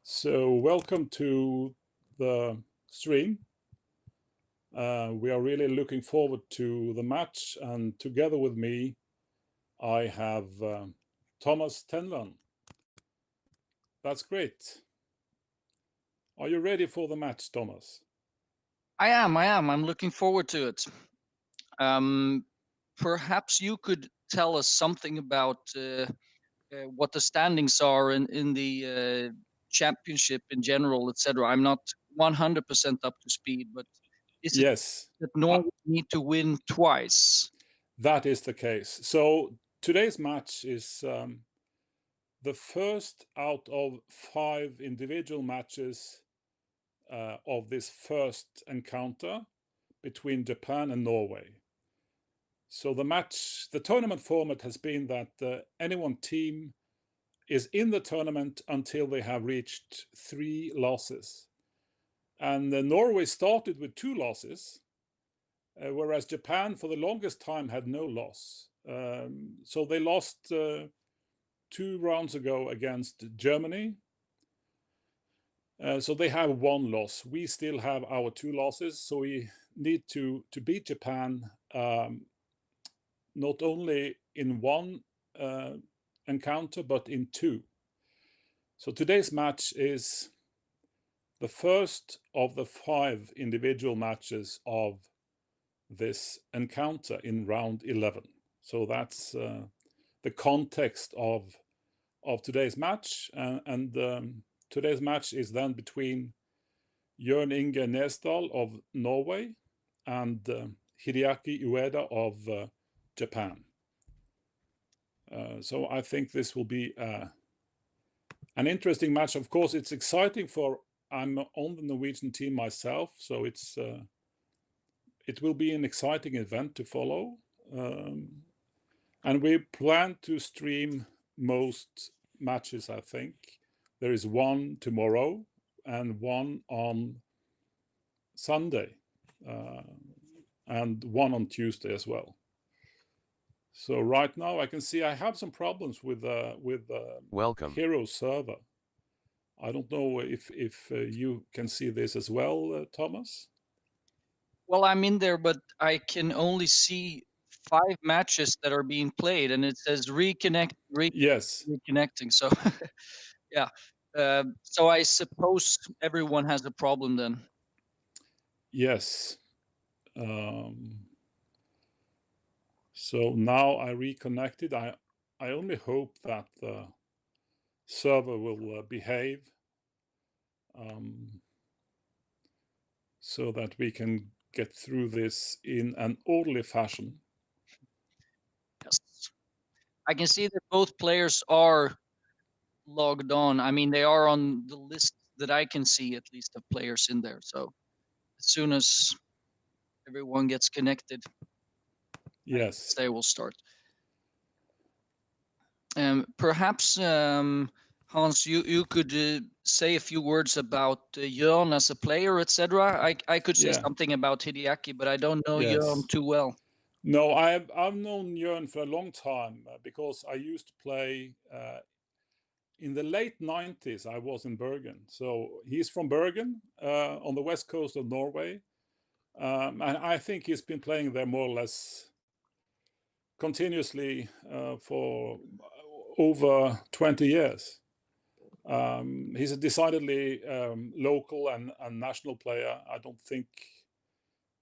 So welcome to the stream. We are really looking forward to the match, and together with me I have Thomas Tenland. That's great. Are you ready for the match, Thomas? I am. I'm looking forward to it. Perhaps you could tell us something about what the standings are in the championship in general, etc. I'm not 100% up to speed, but is it that Norway need to win twice? That is the case. So today's match is the first out of 5 individual matches of this first encounter between Japan and Norway. So the tournament format has been that any one team is in the tournament until they have reached 3 losses. And Norway started with 2 losses, whereas Japan for the longest time had no loss. So they lost 2 rounds ago against Germany. So they have 1 loss. We still have our 2 losses, so we need to beat Japan not only in 1 encounter, but in 2. So today's match is the first of the 5 individual matches of this encounter in round 11. So that's the context of today's match, and today's match is then between Jørn, Inge, Nesdal of Norway and Hideaki Ueda of Japan. So I think this will be an interesting match. Of course, it's exciting I'm on the Norwegian team myself, so it will be an exciting event to follow. And we plan to stream most matches, I think. There is 1 tomorrow and 1 on Sunday, and 1 on Tuesday as well. So right now I can see I have some problems with Welcome Hero server. I don't know if you can see this as well, Thomas. Well, I'm in there, but I can only see 5 matches that are being played, and it says reconnecting. So yeah. So I suppose everyone has a problem then. Yes. So now I reconnected. I only hope that the server will behave so that we can get through this in an orderly fashion. Yes. I can see that both players are logged on. I mean, they are on the list that I can see, at least, of players in there. So as soon as everyone gets connected, yes, they will start. Perhaps Hans, you could say a few words about Jørn as a player, etc. I could say something about Hideaki, but I don't know Jørn too well. No, I've known Jørn for a long time because I used to play in the late 90s. I was in Bergen, so he's from Bergen on the west coast of Norway, and I think he's been playing there more or less continuously for over 20 years. He's a decidedly local and national player. I don't think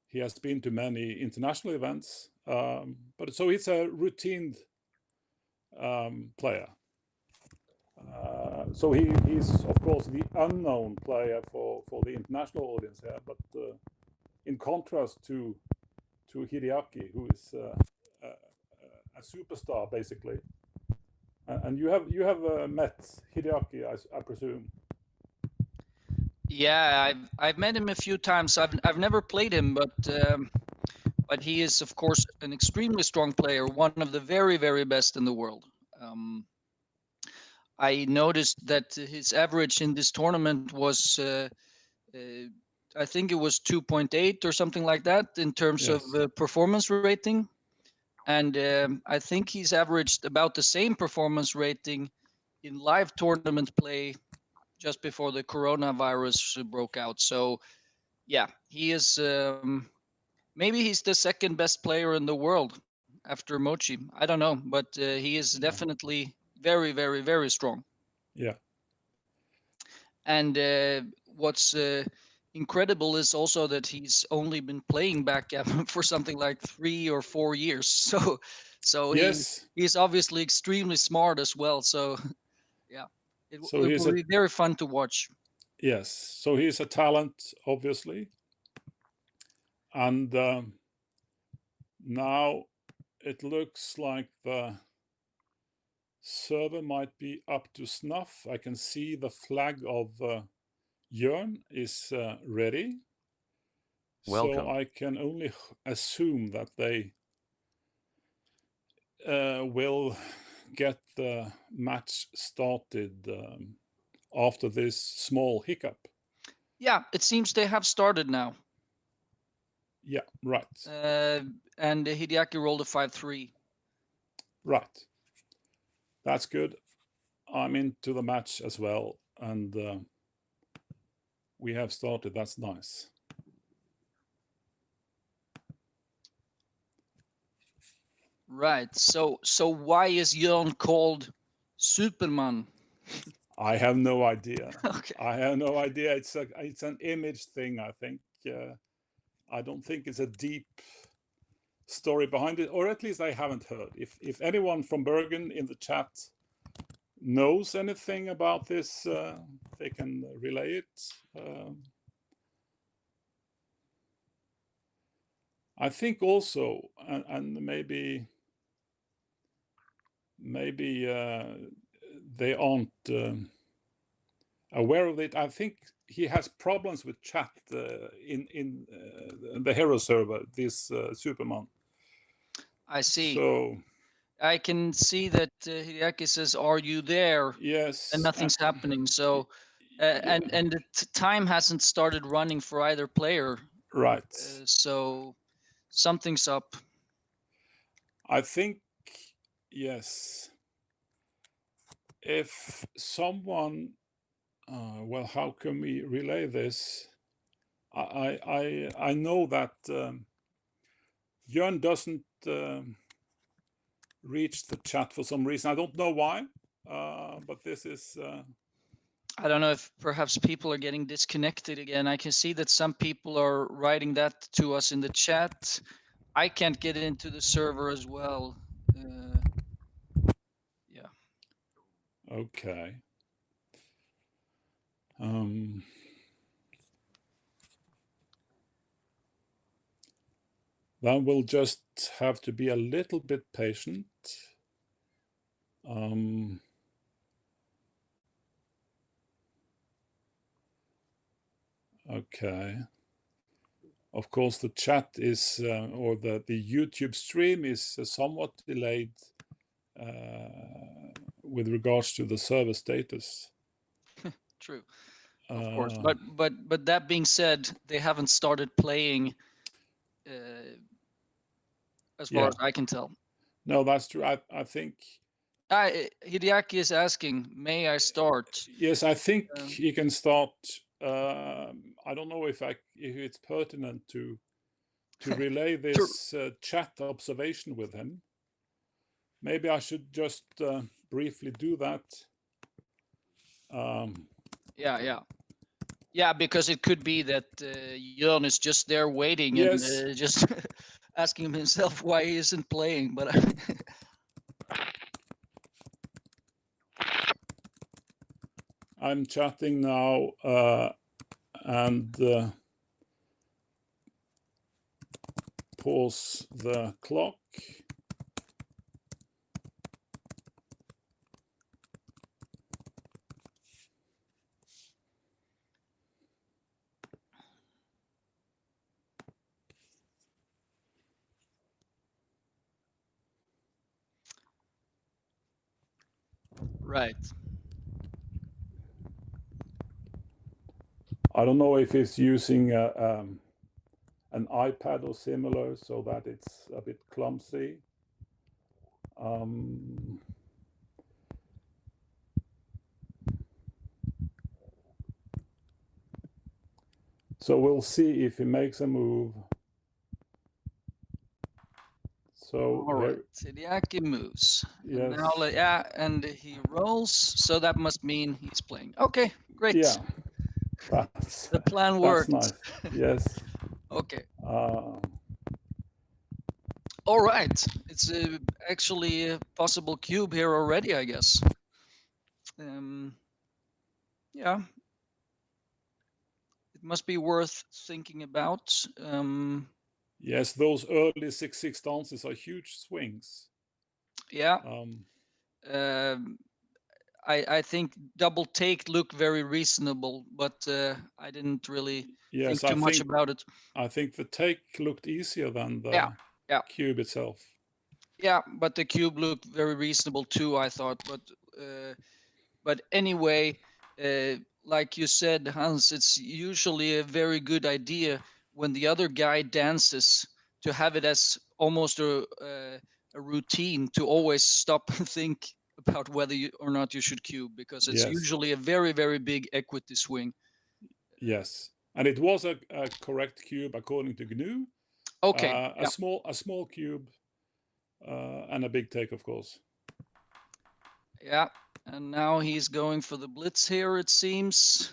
he has been to many international events, but so he's a routine player. So he's of course the unknown player for the international audience here, but in contrast to Hideaki, who is a superstar basically. And you have met Hideaki, I presume. Yeah, I've met him a few times. I've never played him, but he is of course an extremely strong player, one of the very, very best in the world. I noticed that his average in this tournament was I think it was 2.8 or something like that in terms of performance rating. And I think he's averaged about the same performance rating in live tournament play just before the coronavirus broke out. So, yeah, he is. Maybe he's the second best player in the world after Mochi. I don't know, but he is definitely very, very, very strong. Yeah. And what's incredible is also that he's only been playing backgammon for something like 3 or 4 years. So Yes. he's obviously extremely smart as well. So yeah, it will be very fun to watch. Yes, so he's a talent, obviously. And now it looks like the server might be up to snuff. I can see the flag of Jørn is ready. Welcome. So I can only assume that they will get the match started after this small hiccup. Yeah, it seems they have started now. Yeah, right. And Hideaki rolled a 5-3. Right. That's good. I'm into the match as well, and we have started. That's nice. Right. So why is Jørn called Superman? I have no idea. Okay. I have no idea. It's an image thing, I think. I don't think it's a deep story behind it, or at least I haven't heard. If anyone from Bergen in the chat knows anything about this, they can relay it. I think also, and maybe they aren't aware of it. I think he has problems with chat in the hero server, this Superman. I see. So I can see that Hideaki says, "Are you there?" Yes. And nothing's happening. So, and the time hasn't started running for either player. Right. So something's up. I think, yes. If someone, well, how can we relay this? I know that Jørn doesn't reach the chat for some reason. I don't know why, but this is. I don't know if perhaps people are getting disconnected again. I can see that some people are writing that to us in the chat. I can't get into the server as well. Yeah. Okay. Then we'll just have to be a little bit patient. Okay. Of course, the chat is, or the YouTube stream is somewhat delayed with regards to the server status. True. Of course, but that being said, they haven't started playing, as far as I can tell. No, that's true. I think. Hideaki is asking, "May I start?" Yes, I think you can start. I don't know if it's pertinent to relay this chat observation with him. Maybe I should just briefly do that. Yeah, because it could be that Jørn is just there waiting and just asking himself why he isn't playing. But I'm chatting now, and pause the clock. Right. I don't know if he's using an iPad or similar, so that it's a bit clumsy. So we'll see if he makes a move. So all right, Hideaki moves. Yes. And now, yeah, and he rolls. So that must mean he's playing. Okay, great. Yeah. The plan worked. That's nice. Yes. Okay. All right. It's actually a possible cube here already, I guess. Yeah. It must be worth thinking about. Yes, those early 6-6 stances are huge swings. Yeah. I think double take looked very reasonable, but I didn't really think too much about it. I think the take looked easier than the cube itself. Yeah, but the cube looked very reasonable too, I thought. But anyway, like you said, Hans, it's usually a very good idea when the other guy dances to have it as almost a routine to always stop and think about whether or not you should cube, because it's usually a very, very big equity swing. Yes, and it was a correct cube according to GNU. Okay, a small cube and a big take, of course. Yeah, and now he's going for the blitz here, it seems.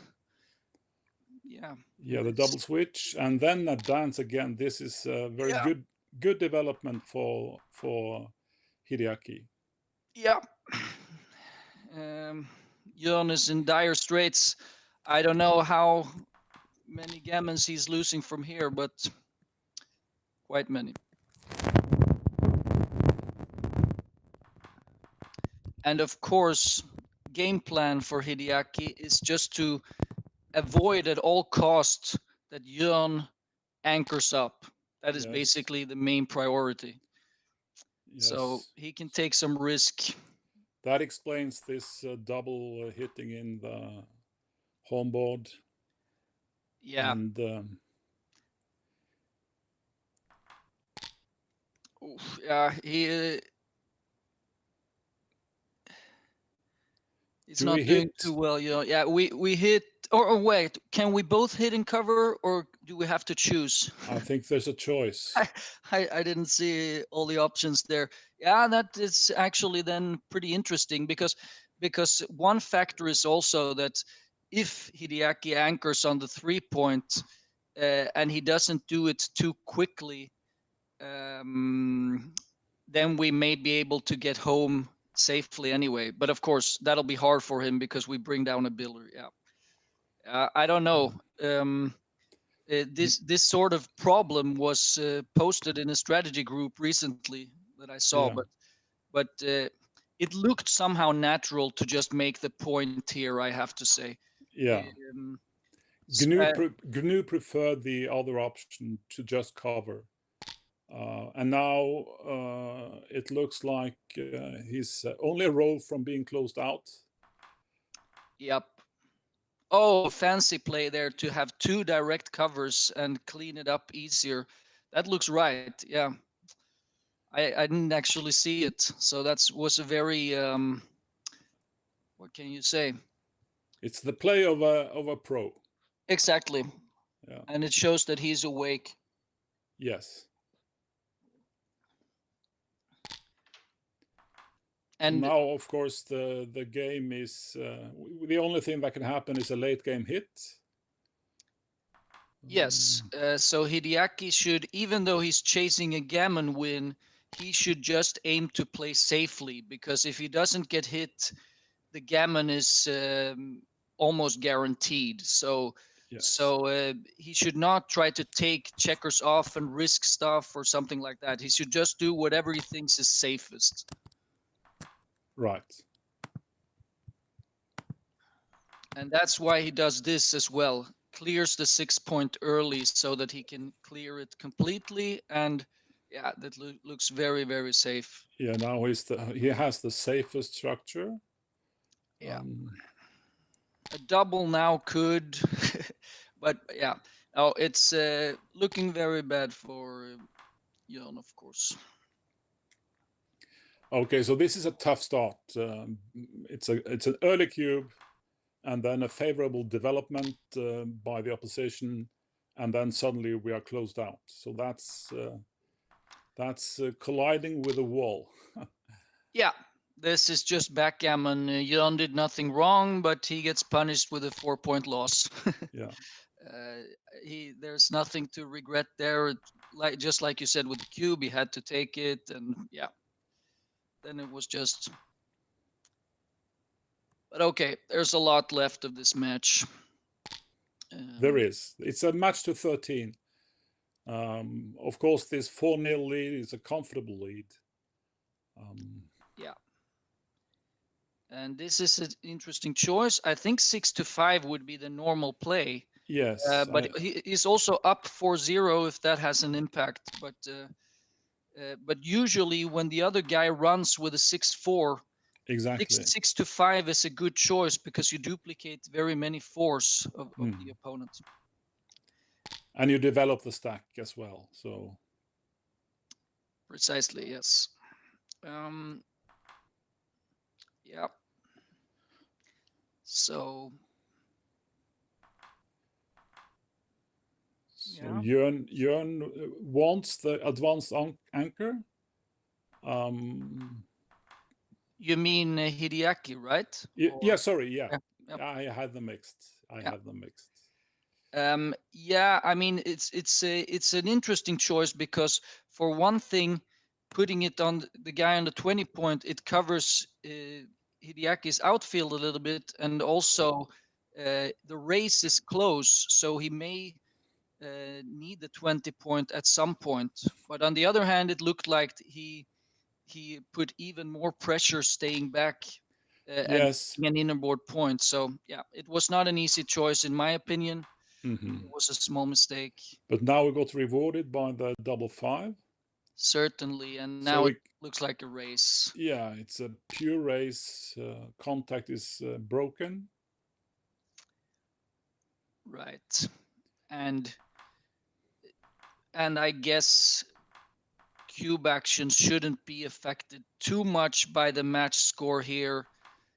Yeah, the double switch and then a dance again. This is a very good development for Hideaki. Yeah. Jørn is in dire straits. I don't know how many gammons he's losing from here, but quite many. And of course, game plan for Hideaki is just to avoid at all costs that Jørn anchors up. That is basically the main priority. Yes. So he can take some risk. That explains this double hitting in the home board. Yeah. And yeah, he's not doing too well, you know. Yeah, we hit, or wait, can we both hit and cover, or do we have to choose? I think there's a choice. I didn't see all the options there. Yeah, that is actually then pretty interesting, because one factor is also that if Hideaki anchors on the 3-point and he doesn't do it too quickly, then we may be able to get home safely anyway. But of course, that'll be hard for him because we bring down a biller. Yeah, I don't know. This sort of problem was posted in a strategy group recently that I saw, but it looked somehow natural to just make the point here, I have to say. Yeah. GNU preferred the other option to just cover. And now it looks like he's only a roll from being closed out. Yep. Oh, fancy play there to have 2 direct covers and clean it up easier. That looks right. Yeah. I didn't actually see it. So that was a very, what can you say? It's the play of a pro. Exactly. Yeah. And it shows that he's awake. Yes. And so now, of course, the game is the only thing that can happen is a late game hit. Yes. So Hideaki should, even though he's chasing a gammon win, he should just aim to play safely, because if he doesn't get hit, the gammon is almost guaranteed. So he should not try to take checkers off and risk stuff or something like that. He should just do whatever he thinks is safest. Right. And that's why he does this as well. Clears the 6-point early so that he can clear it completely. And yeah, that looks very, very safe. Yeah, now he has the safest structure. Yeah. A double now could, but yeah. Oh, it's looking very bad for Jørn, of course. Okay, so this is a tough start. It's an early cube, and then a favorable development by the opposition, and then suddenly we are closed out. So that's colliding with a wall. Yeah, this is just backgammon. Jørn did nothing wrong, but he gets punished with a 4-point loss. Yeah. There's nothing to regret there. Just like you said with the cube, he had to take it, and yeah, then it was just. But okay, there's a lot left of this match. There is. It's a match to 13. Of course, this 4-0 lead is a comfortable lead. Yeah. And this is an interesting choice. I think 6-5 would be the normal play. Yes. But he's also up 4-0 if that has an impact. But usually when the other guy runs with a 6-4, exactly 6-5 is a good choice because you duplicate very many fours of the opponent. And you develop the stack as well. So precisely, yes. Yeah. So yeah. Jørn wants the advanced anchor. You mean Hideaki, right? Yeah, sorry, yeah. I had them mixed. Yeah, I mean it's an interesting choice because for one thing, putting it on the guy on the 20 point, it covers Hideaki's outfield a little bit, and also the race is close, so he may need the 20 point at some point. But on the other hand, it looked like he put even more pressure staying back and an innerboard point. So yeah, it was not an easy choice in my opinion. It was a small mistake. But now we got rewarded by the 5-5. Certainly, and now it looks like a race. Yeah, it's a pure race. Contact is broken. Right, and I guess cube action shouldn't be affected too much by the match score here.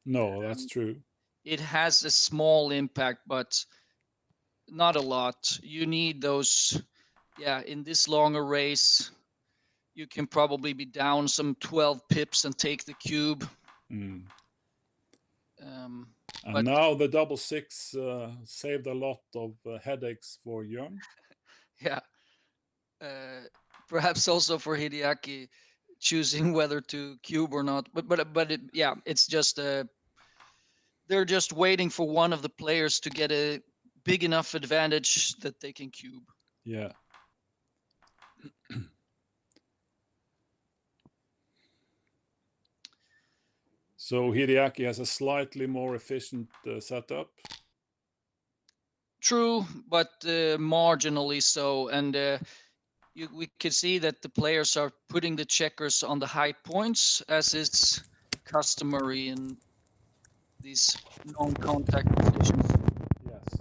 No, that's true. It has a small impact, but not a lot. You need those, in this longer race, you can probably be down some 12 pips and take the cube. And now the 6 saved a lot of headaches for Jørn. Yeah. Perhaps also for Hideaki choosing whether to cube or not. But it's just they're just waiting for one of the players to get a big enough advantage that they can cube. Yeah. So Hideaki has a slightly more efficient setup. True, but marginally so. And we can see that the players are putting the checkers on the high points, as is customary in these non-contact positions. Yes.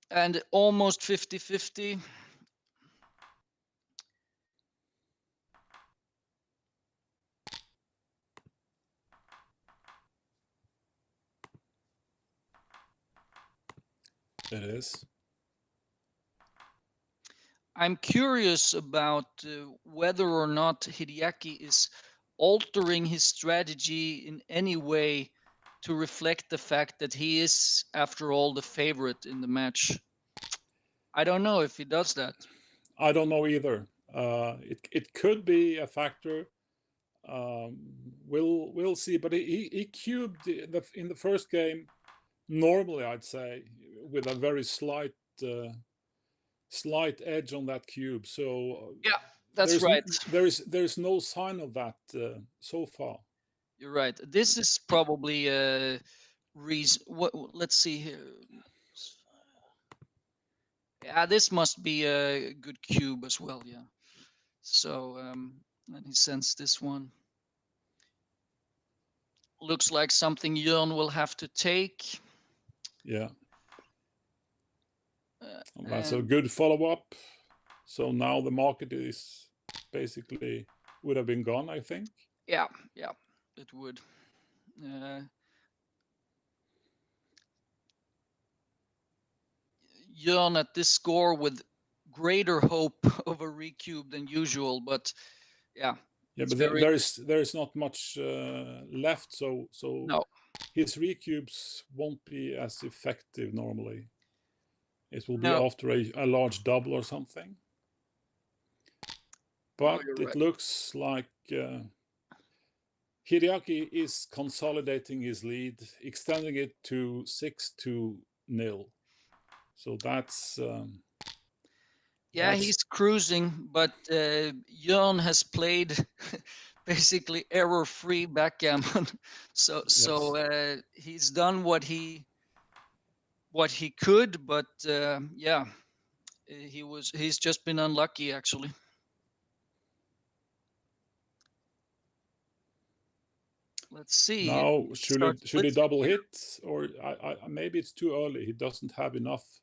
And almost 50-50. It is. I'm curious about whether or not Hideaki is altering his strategy in any way to reflect the fact that he is, after all, the favorite in the match. I don't know if he does that. I don't know either. It could be a factor. We'll see. But he cubed in the first game. Normally, I'd say with a very slight edge on that cube. So yeah, that's right. There's no sign of that so far. You're right. This is probably a reason. Let's see here. Yeah, this must be a good cube as well. Yeah. So and he sends this one. Looks like something Jørn will have to take. Yeah. That's a good follow-up. So now the market is basically would have been gone, I think. Yeah, it would. Jørn at this score with greater hope of a recube than usual, but yeah. Yeah, but there is not much left, so no. His recubes won't be as effective normally. It will be No. after a large double or something. But it right. looks like Hideaki is consolidating his lead, extending it to 6-0. So that's he's cruising, but Jørn has played basically error-free backgammon. so he's done what he could, but he's just been unlucky actually. Let's see. Now should he double hit, or maybe it's too early. He doesn't have enough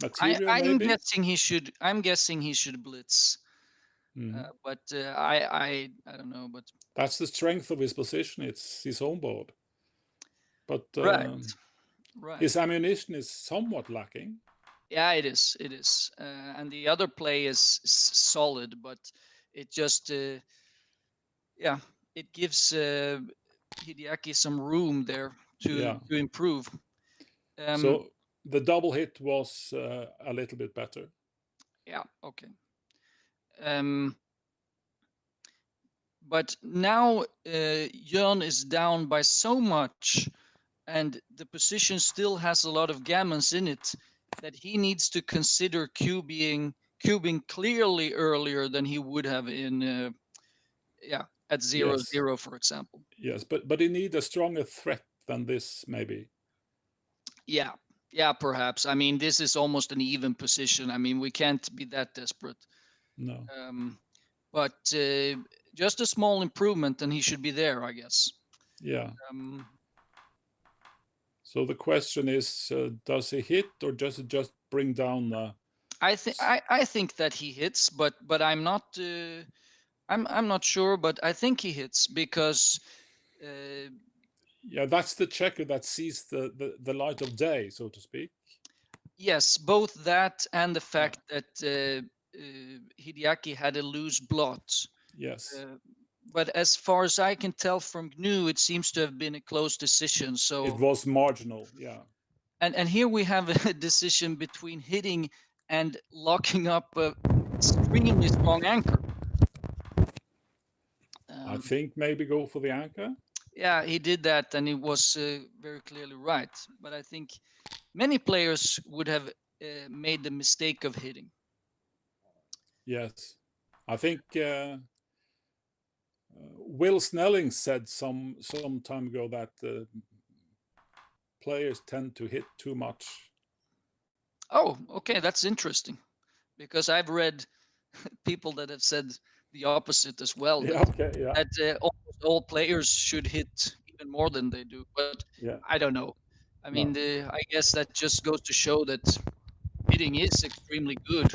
material. I'm guessing he should. I'm guessing he should blitz. But I don't know. But that's the strength of his position. It's his home board. But right. His ammunition is somewhat lacking. Yeah, it is. It is. And the other play is solid, but it just it gives Hideaki some room there to improve. So the double hit was a little bit better. Yeah. Okay. But now Jørn is down by so much, and the position still has a lot of gammons in it, that he needs to consider cubing clearly earlier than he would have in at 0-0, for example. Yes, but he needs a stronger threat than this, maybe. Yeah, perhaps. I mean, this is almost an even position. I mean, we can't be that desperate. No. But just a small improvement, and he should be there, I guess. Yeah. So the question is, does he hit, or does it just bring down the... I think that he hits, but I'm not I'm not sure, but I think he hits because that's the checker that sees the light of day, so to speak. Yes, both that and the fact that Hideaki had a loose blot. Yes. But as far as I can tell from GNU, it seems to have been a close decision. So it was marginal, yeah. And here we have a decision between hitting and locking up a extremely strong anchor. I think maybe go for the anchor. Yeah, he did that, and he was very clearly right. But I think many players would have made the mistake of hitting. Yes, I think Will Snelling said some time ago that players tend to hit too much. Oh, okay, that's interesting, because I've read people that have said the opposite as well. That almost all players should hit even more than they do, but I don't know. I mean, I guess that just goes to show that hitting is extremely good.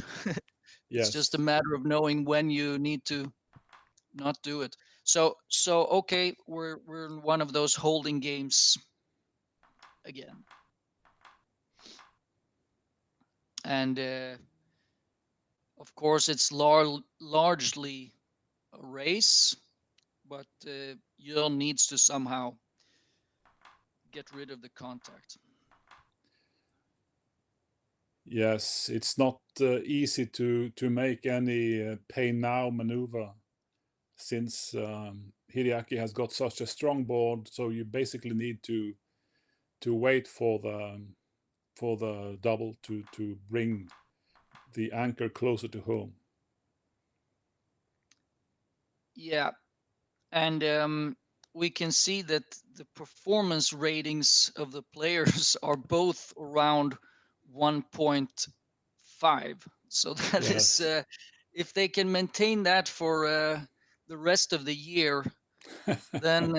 It's just a matter of knowing when you need to not do it. So okay, we're in one of those holding games again, and of course it's largely a race, but Jørn needs to somehow get rid of the contact. Yes, it's not easy to make any pay now maneuver, since Hideaki has got such a strong board. So you basically need to wait for the double to bring the anchor closer to home. Yeah, and we can see that the performance ratings of the players are both around 1.5. So that is, if they can maintain that for the rest of the year, then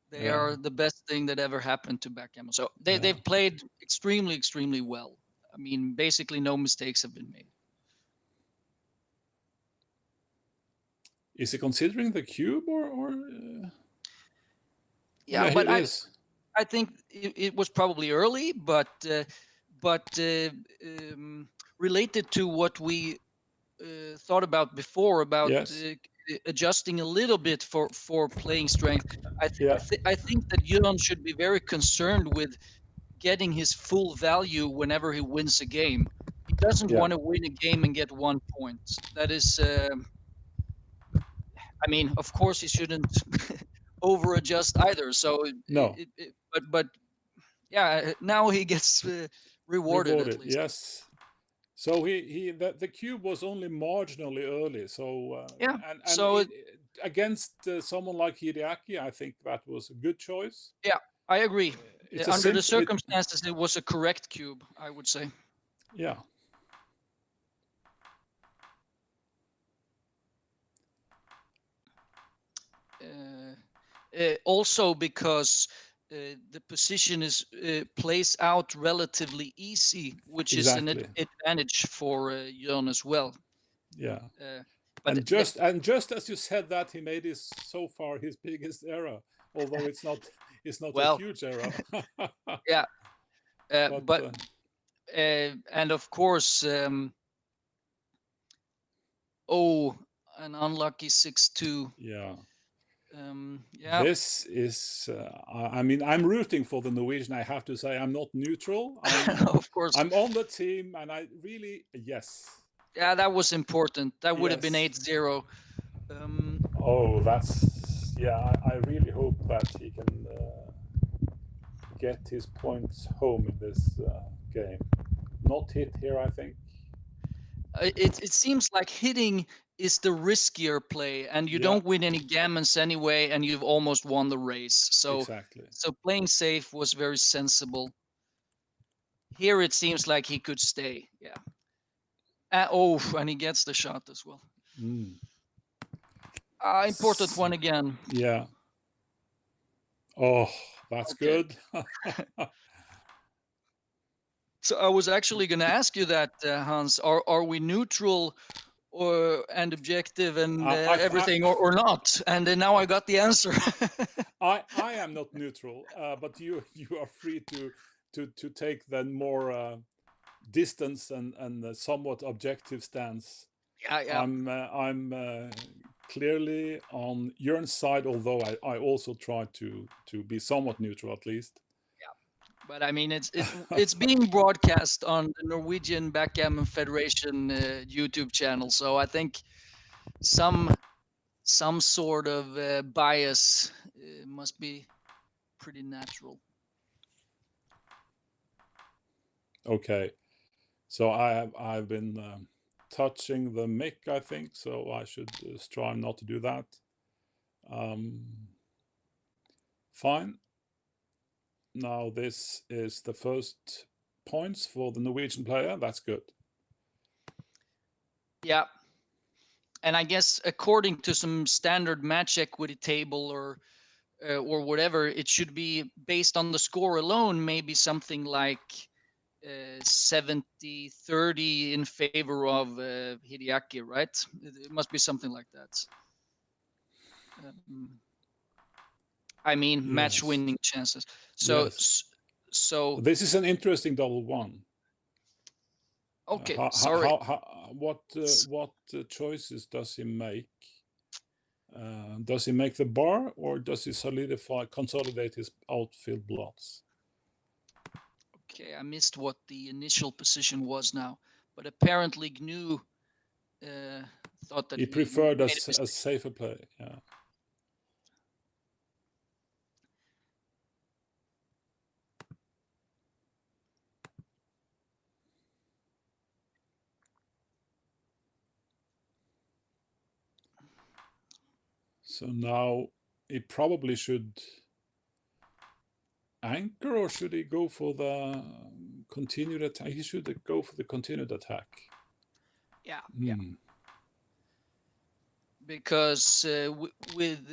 they are the best thing that ever happened to backgammon. So they've played extremely well. I mean, basically no mistakes have been made. Is he considering the cube or? Yeah, but I think it was probably early, but related to what we thought about before about adjusting a little bit for playing strength. I think that Jørn should be very concerned with getting his full value whenever he wins a game. He doesn't want to win a game and get 1 point. That is, I mean, of course he shouldn't over adjust either. So, but yeah, now he gets rewarded at least. Yes. So the cube was only marginally early. So against someone like Hideaki, I think that was a good choice. Yeah, I agree. Under the circumstances, it was a correct cube, I would say. Yeah. Also because the position is plays out relatively easy, which is an advantage for Jørn as well. Yeah. But just as you said that, he made so far his biggest error, although it's not a huge error. Yeah. And of course, an unlucky 6-2. Yeah. This is, I mean, I'm rooting for the Norwegian. I have to say, I'm not neutral. Of course. I'm on the team, and I really, Yeah, that was important. That would have been 8-0. I really hope that he can get his points home in this game. Not hit here, I think. It seems like hitting is the riskier play, and you don't win any gammons anyway, and you've almost won the race. So playing safe was very sensible. Here it seems like he could stay. Yeah. And he gets the shot as well. Important one again. Yeah. Oh, that's good. So I was actually going to ask you that, Hans. Are we neutral and objective and everything, or not? And then now I got the answer. I am not neutral, but you are free to take the more distance and somewhat objective stance. Yeah. I'm clearly on Jørn's side, although I also try to be somewhat neutral at least. But I mean, it's being broadcast on the Norwegian Backgammon Federation YouTube channel, so I think some sort of bias must be pretty natural. Okay, so I've been touching the mic, I think, so I should strive not to do that. Fine. Now this is the first points for the Norwegian player. That's good. Yeah. And I guess according to some standard match equity table or whatever, it should be based on the score alone, maybe something like 70-30 in favor of Hideaki, right? It must be something like that. I mean, match winning chances. So this is an interesting double one. Okay, sorry. What choices does he make? Does he make the bar, or does he consolidate his outfield blots? Okay, I missed what the initial position was now, but apparently Gnu thought that he preferred a safer play. Yeah. So now he probably should anchor, or should he go for the continued attack? He should go for the continued attack. Yeah. Because with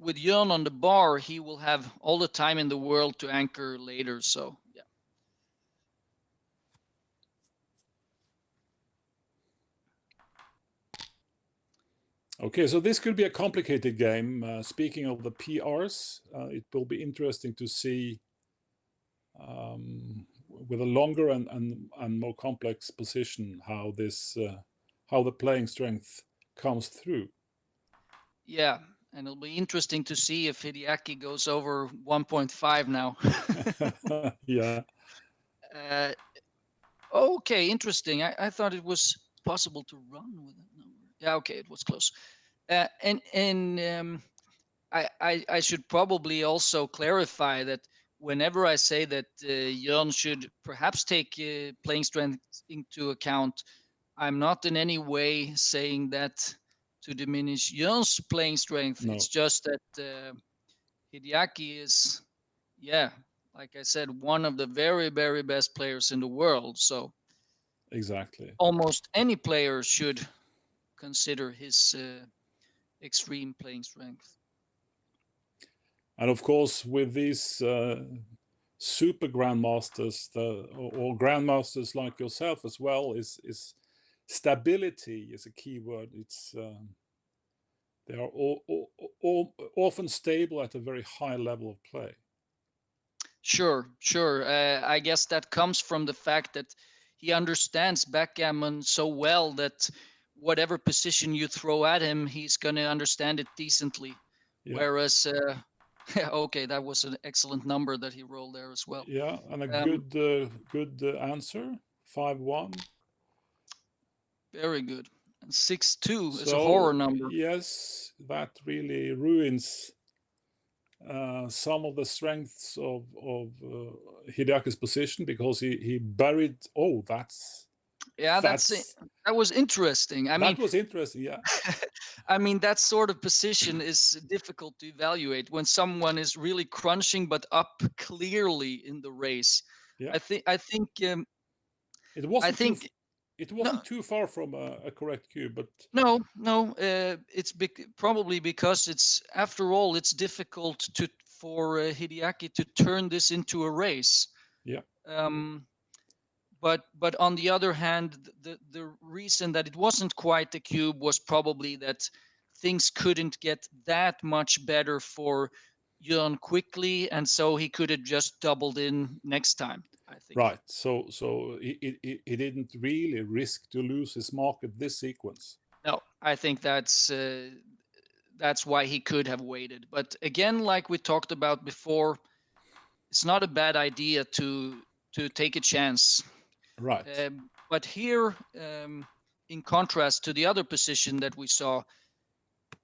Jørn on the bar, he will have all the time in the world to anchor later. So yeah. Okay, so this could be a complicated game. Speaking of the PRs, it will be interesting to see with a longer and more complex position how the playing strength comes through. Yeah, and it'll be interesting to see if Hideaki goes over 1.5 now. Yeah. Okay, interesting. I thought it was possible to run with that number. Yeah, okay, it was close. I should probably also clarify that whenever I say that Jørn should perhaps take playing strength into account, I'm not in any way saying that to diminish Jørn's playing strength. No. It's just that Hideaki is, yeah, like I said, one of the very, very best players in the world. So exactly, almost any player should consider his extreme playing strength. And of course, with these super grandmasters, or grandmasters like yourself as well, is stability is a key word. It's they are often stable at a very high level of play. Sure. I guess that comes from the fact that he understands backgammon so well that whatever position you throw at him, he's going to understand it decently. Yeah. Whereas, okay, that was an excellent number that he rolled there as well. Yeah, and a good answer, 5-1. Very good. And 6-2 is a horror number. Yes, that really ruins some of the strengths of Hideaki's position, because he buried. Oh, that's that was interesting. That was interesting. Yeah. I mean, that sort of position is difficult to evaluate when someone is really crunching but up clearly in the race. Yeah. I think it wasn't. It wasn't too far from a correct cue, but no. It's probably because it's, after all, it's difficult for Hideaki to turn this into a race. Yeah. But on the other hand, the reason that it wasn't quite a cube was probably that things couldn't get that much better for Jørn quickly, and so he could have just doubled in next time, I think. Right. So he didn't really risk to lose his mark at this sequence. No, I think that's why he could have waited. But again, like we talked about before, it's not a bad idea to take a chance. Right. But here, in contrast to the other position that we saw,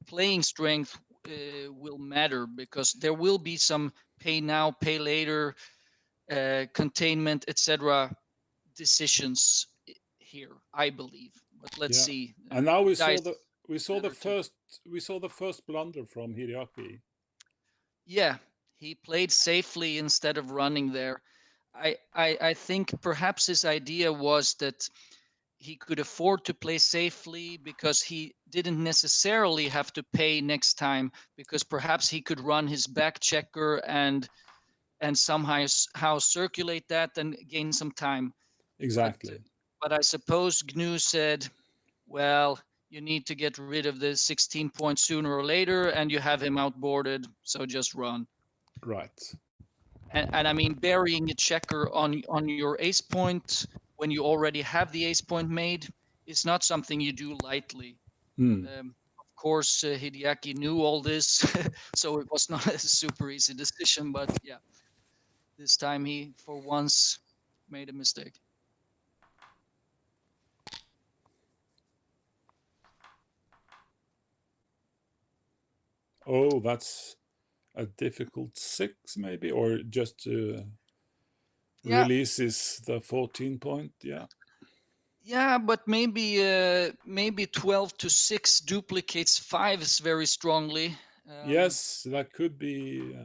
playing strength will matter, because there will be some pay now, pay later, containment, etc. decisions here, I believe. But let's see. And now we saw the first blunder from Hideaki. Yeah, he played safely instead of running there. I think perhaps his idea was that he could afford to play safely because he didn't necessarily have to pay next time, because perhaps he could run his back checker and somehow circulate that and gain some time. Exactly. But I suppose GNU said, well, you need to get rid of the 16 points sooner or later, and you have him outboarded, so just run. Right. And I mean, burying a checker on your ace point when you already have the ace point made is not something you do lightly. Of course, Hideaki knew all this, so it was not a super easy decision. But yeah, this time he, for once, made a mistake. Oh, that's a difficult 6, maybe, or just releases the 14 point. Yeah, but maybe 12 to 6 duplicates 5s very strongly. Yes, that could be.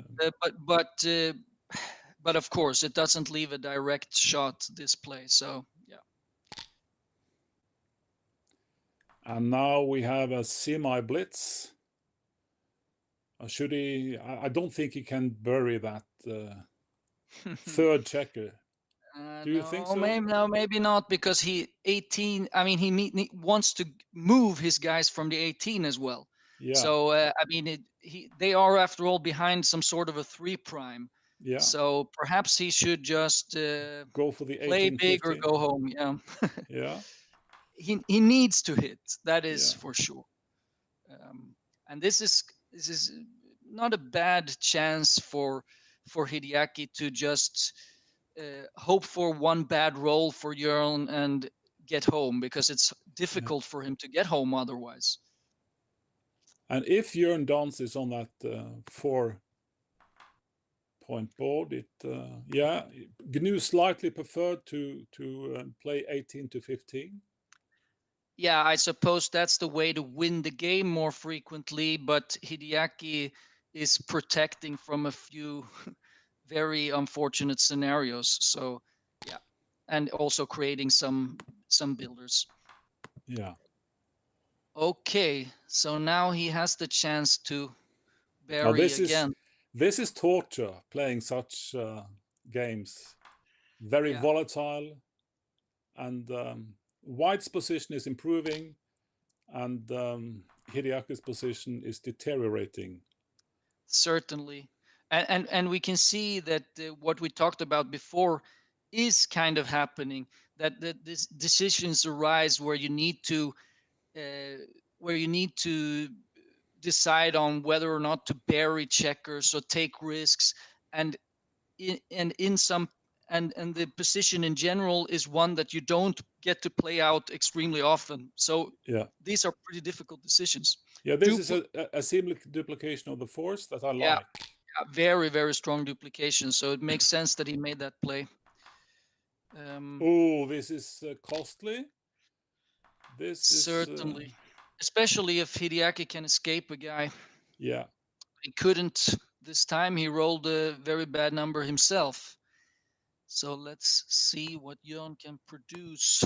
But of course, it doesn't leave a direct shot this play. So yeah. And now we have a semi-blitz. Should he? I don't think he can bury that third checker. Do you think so? Maybe not, because he 18. I mean, he wants to move his guys from the 18 as well. Yeah. So I mean, they are after all behind some sort of a 3 prime. Yeah. So perhaps he should just go for the 18, play big 15. or go home. Yeah. Yeah. He needs to hit. That is Yeah. for sure. And this is not a bad chance for Hideaki to just hope for one bad roll for Jørn and get home, because it's difficult for him to get home otherwise. And if Jørn dances on that 4-point board, it GNU slightly preferred to play 18 to 15. Yeah, I suppose that's the way to win the game more frequently, but Hideaki is protecting from a few very unfortunate scenarios. So yeah, and also creating some builders. Yeah. Okay, so now he has the chance to bury again. This is torture, playing such games. Very volatile, and White's position is improving, and Hideaki's position is deteriorating. Certainly, and we can see that what we talked about before is kind of happening. That these decisions arise where you need to decide on whether or not to bury checkers or take risks, and the position in general is one that you don't get to play out extremely often. So these are pretty difficult decisions. Yeah, this is a seamless duplication of the force that I like. Yeah, very, very strong duplication. So it makes sense that he made that play. This is costly. This certainly, especially if Hideaki can escape a guy. Yeah. He couldn't this time. He rolled a very bad number himself. So let's see what Jørn can produce.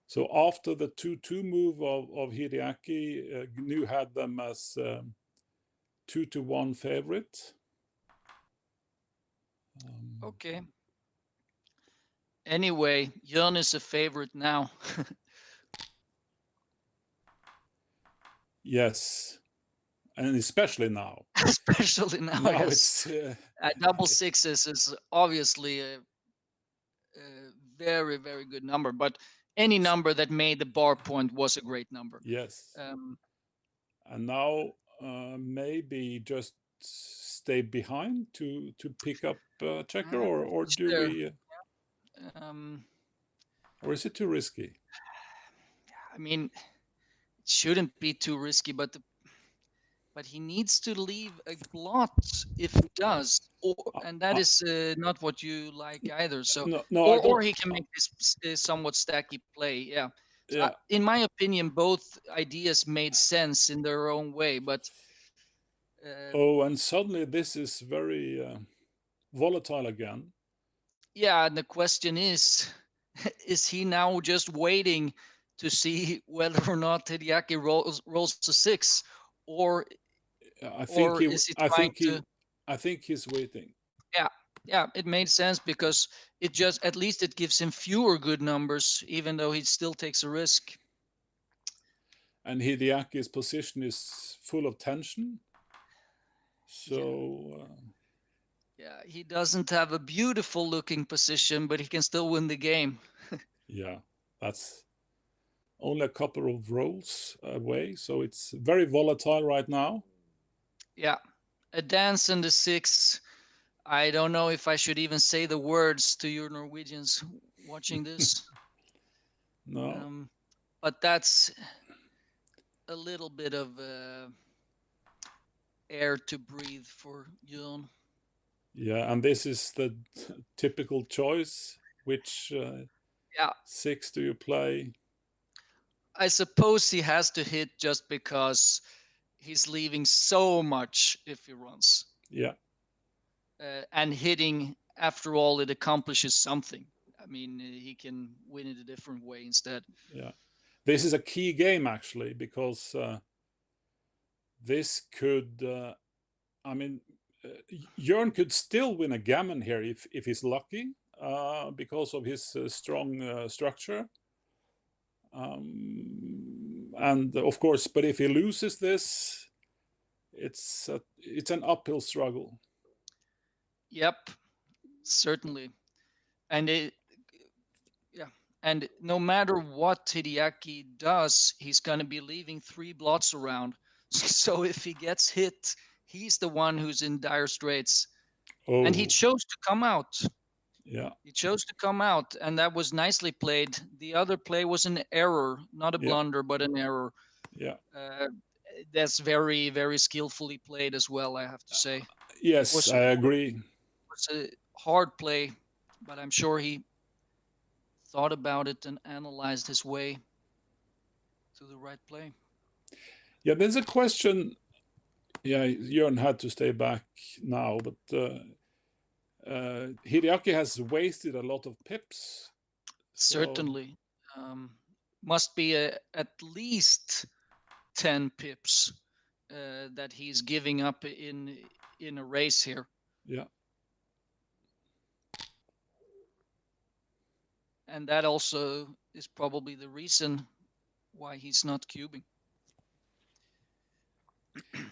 So after the 2-2 move of Hideaki, GNU had them as 2-1 favorite. Okay. Anyway, Jørn is a favorite now. Yes. And especially now. Especially now, yes. Double sixes is obviously a very, very good number, but any number that made the bar point was a great number. Yes. And now maybe just stay behind to pick up checker, or do we? Or is it too risky? I mean, it shouldn't be too risky, but he needs to leave a blot if he does, and that is not what you like either. So, or he can make this somewhat stacky play. Yeah. So in my opinion, both ideas made sense in their own way, but. And suddenly this is very volatile again. Yeah, and the question is he now just waiting to see whether or not Hideaki rolls to 6, or I think he's waiting. Yeah, it made sense, because at least it gives him fewer good numbers, even though he still takes a risk. And Hideaki's position is full of tension. So yeah, he doesn't have a beautiful looking position, but he can still win the game. Yeah, that's only a couple of rolls away, so it's very volatile right now. Yeah, a dance and a 6. I don't know if I should even say the words to your Norwegians watching this. No. But that's a little bit of air to breathe for Jørn. Yeah, and this is the typical choice. Which 6 do you play? I suppose he has to hit, just because he's leaving so much if he runs. Yeah. And hitting, after all, it accomplishes something. I mean, he can win it a different way instead. Yeah. This is a key game, actually, because this could I mean, Jørn could still win a gammon here if he's lucky, because of his strong structure. And of course, but if he loses this, it's an uphill struggle. Yep, certainly. And and no matter what Hideaki does, he's going to be leaving 3 blots around. So if he gets hit, he's the one who's in dire straits. Oh. And he chose to come out. Yeah. He chose to come out, and that was nicely played. The other play was an error, not a blunder, but an error. Yeah. That's very, very skillfully played as well, I have to say. Yes, I agree. It was a hard play, but I'm sure he thought about it and analyzed his way to the right play. Yeah, there's a question. Yeah, Jørn had to stay back now, but Hideaki has wasted a lot of pips. Certainly. Must be at least 10 pips that he's giving up in a race here. Yeah. And that also is probably the reason why he's not cubing.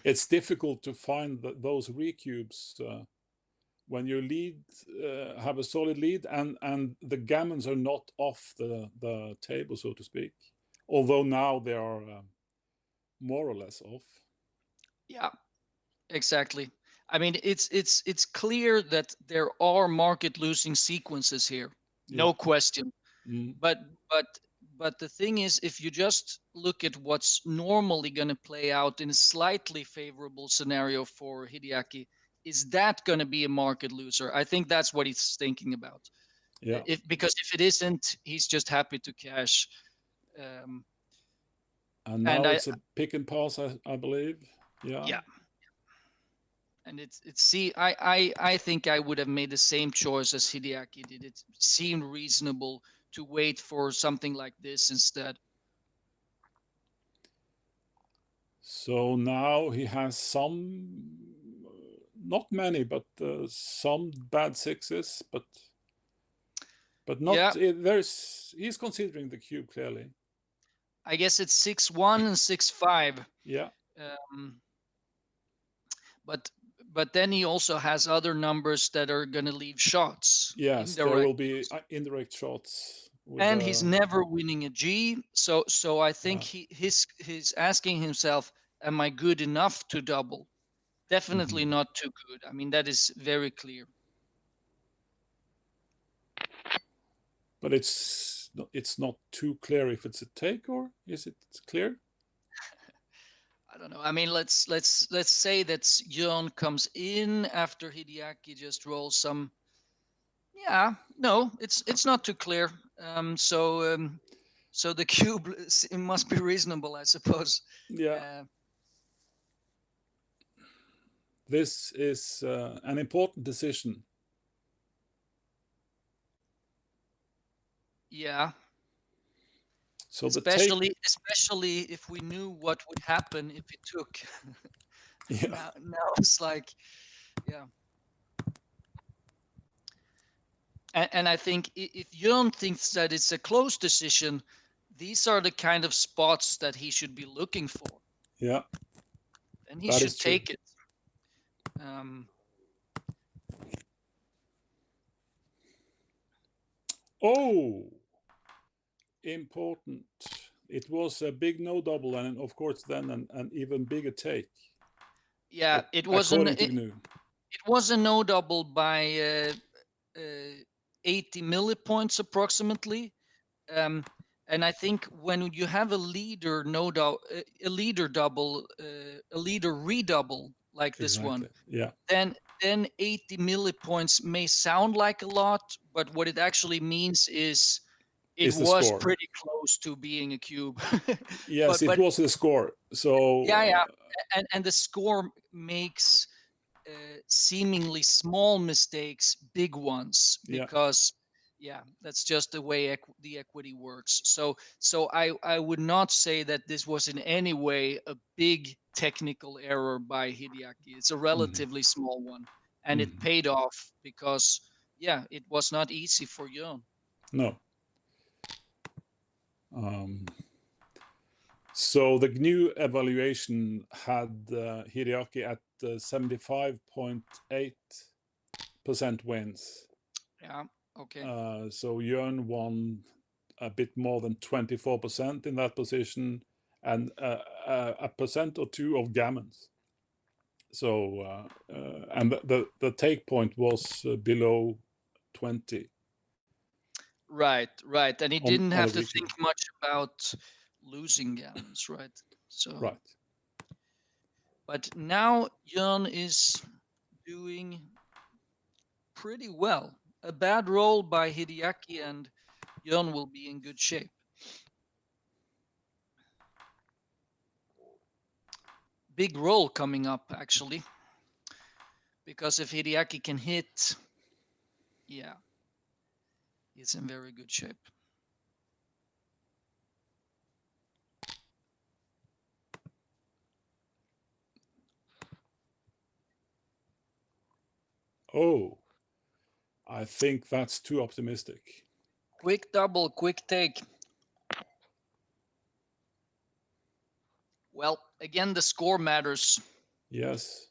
It's difficult to find those recubes when you have a solid lead and the gammons are not off the table, so to speak. Although now they are more or less off. Yeah, exactly. I mean, it's clear that there are market losing sequences here, no question. But the thing is, if you just look at what's normally going to play out in a slightly favorable scenario for Hideaki, is that going to be a market loser? I think that's what he's thinking about. Yeah. Because if it isn't, he's just happy to cash. And now it's a pick and pass, I believe. Yeah. Yeah. And I think I would have made the same choice as Hideaki did. It seemed reasonable to wait for something like this instead. So now he has some, not many, but some bad sixes, but not. He's considering the cube clearly. I guess it's 6-1 and 6-5. Yeah. But then he also has other numbers that are going to leave shots. Yes, there will be indirect shots. And he's never winning a G. So I think he's asking himself, am I good enough to double? Definitely not too good. I mean, that is very clear. But it's not too clear if it's a take, or is it clear? I don't know. I mean, let's say that Jørn comes in after Hideaki just rolls some. Yeah, no, it's not too clear. So the cube it must be reasonable, I suppose. Yeah. This is an important decision. Yeah. So especially if we knew what would happen if it took. Yeah. Now it's like, yeah. And I think if Jørn thinks that it's a close decision, these are the kind of spots that he should be looking for. Yeah. And he should take it. Oh, important. It was a big no double, and of course then an even bigger take. Yeah, it was it was a no double by 80 millipoints approximately. And I think when you have a leader double, a leader redouble like this one, yeah, then 80 millipoints may sound like a lot, but what it actually means is it was pretty close to being a cube. Yes, it was the score. So yeah, and the score makes seemingly small mistakes big ones, because Yeah, that's just the way the equity works. So I would not say that this was in any way a big technical error by Hideaki. It's a relatively small one, and it paid off because it was not easy for Jørn. No. So the new evaluation had Hideaki at 75.8% wins. Yeah. Okay. So Jørn won a bit more than 24% in that position, and a percent or two of gammons. So and the take point was below 20. Right, and he didn't have to think much about losing gammons, right? So right. But now Jørn is doing pretty well. A bad roll by Hideaki and Jørn will be in good shape. Big roll coming up, actually. Because if Hideaki can hit, he's in very good shape. Oh, I think that's too optimistic. Quick double, quick take. Well, again, the score matters. Yes,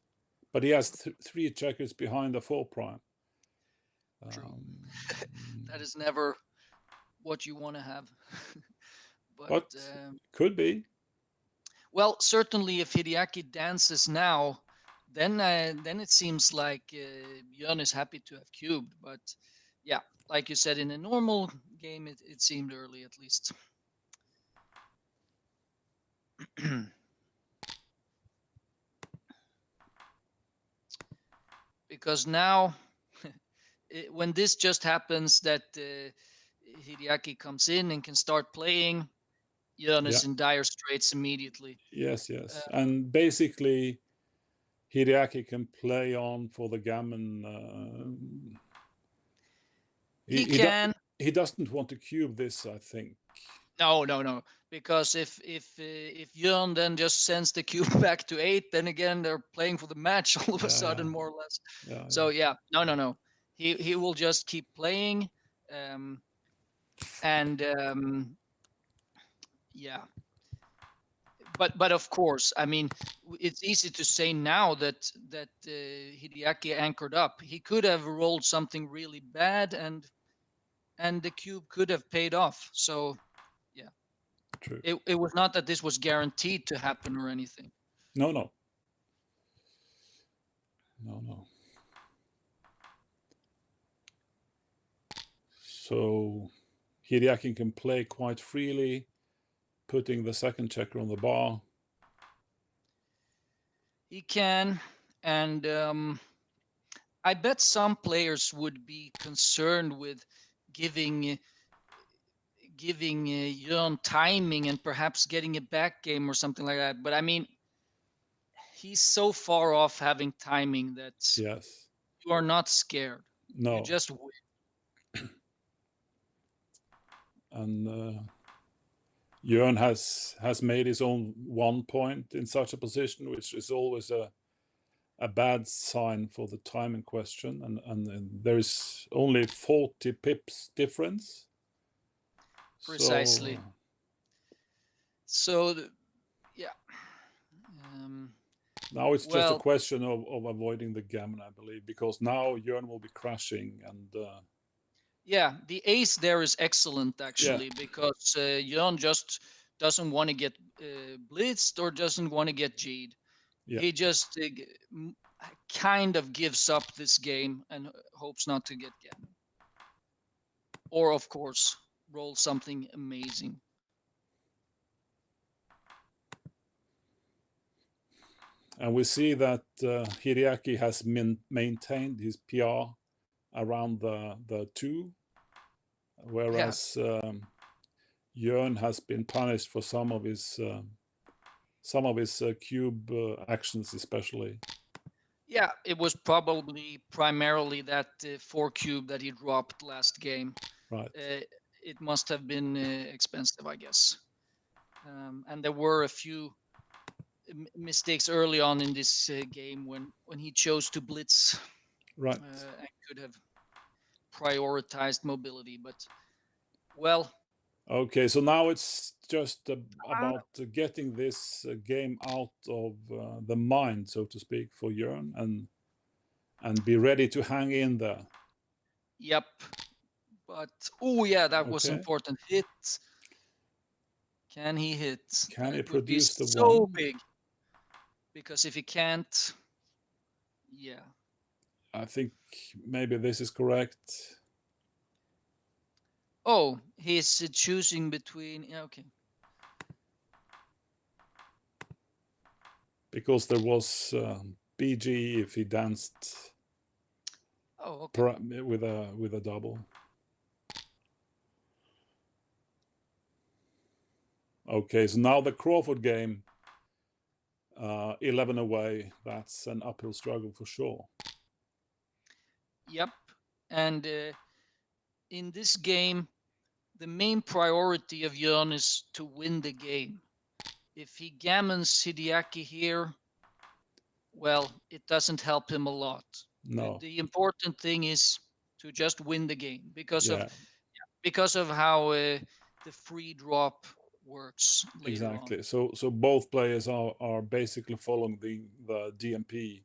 but he has 3 checkers behind the 4 prime. True. That is never what you want to have. but could be. Well, certainly if Hideaki dances now, then it seems like Jørn is happy to have cubed. But yeah, like you said, in a normal game, it seemed early at least. Because now, when this just happens, that Hideaki comes in and can start playing, Jørn is in dire straits immediately. Yes. And basically, Hideaki can play on for the gammon. He can. He doesn't want to cube this, I think. No. Because if Jørn then just sends the cube back to 8, then again they're playing for the match all of a sudden, more or less. No. He will just keep playing, But of course, I mean, it's easy to say now that Hideaki anchored up. He could have rolled something really bad, and the cube could have paid off. So, yeah, true. It was not that this was guaranteed to happen or anything. No. So Hideaki can play quite freely, putting the second checker on the bar. He can, and I bet some players would be concerned with giving Jørn timing and perhaps getting a back game or something like that. But I mean, he's so far off having timing that you are not scared. No. You just win. And Jørn has made his own 1 point in such a position, which is always a bad sign for the timing question. And there is only 40 pips difference. Precisely. So yeah. Now it's just a question of avoiding the gammon, I believe, because now Jørn will be crashing and. The ace there is excellent, actually, because Jørn just doesn't want to get blitzed or doesn't want to get G'd. Yeah. He just kind of gives up this game and hopes not to get gammon. Or, of course, roll something amazing. And we see that Hideaki has maintained his PR around the 2, whereas Jørn has been punished for some of his cube actions, especially. Yeah, it was probably primarily that 4 cube that he dropped last game. Right. It must have been expensive, I guess. And there were a few mistakes early on in this game when he chose to blitz. Right. And could have prioritized mobility, but well. Okay, so now it's just about getting this game out of the mind, so to speak, for Jørn, and be ready to hang in there. Yep. But oh yeah, that was Okay. important. Hit. Can he hit? Can he It would be produce the so one? big. Because if he can't, yeah. I think maybe this is correct. Oh, he's choosing between. Yeah, okay. Because there was BG if he danced. Oh, okay. With a double. Okay, so now the Crawford game, 11 away. That's an uphill struggle for sure. Yep, and in this game, the main priority of Jørn is to win the game. If he gammons Hideaki here, well, it doesn't help him a lot. No. The important thing is to just win the game because of how the free drop works later exactly on. So both players are basically following the DMP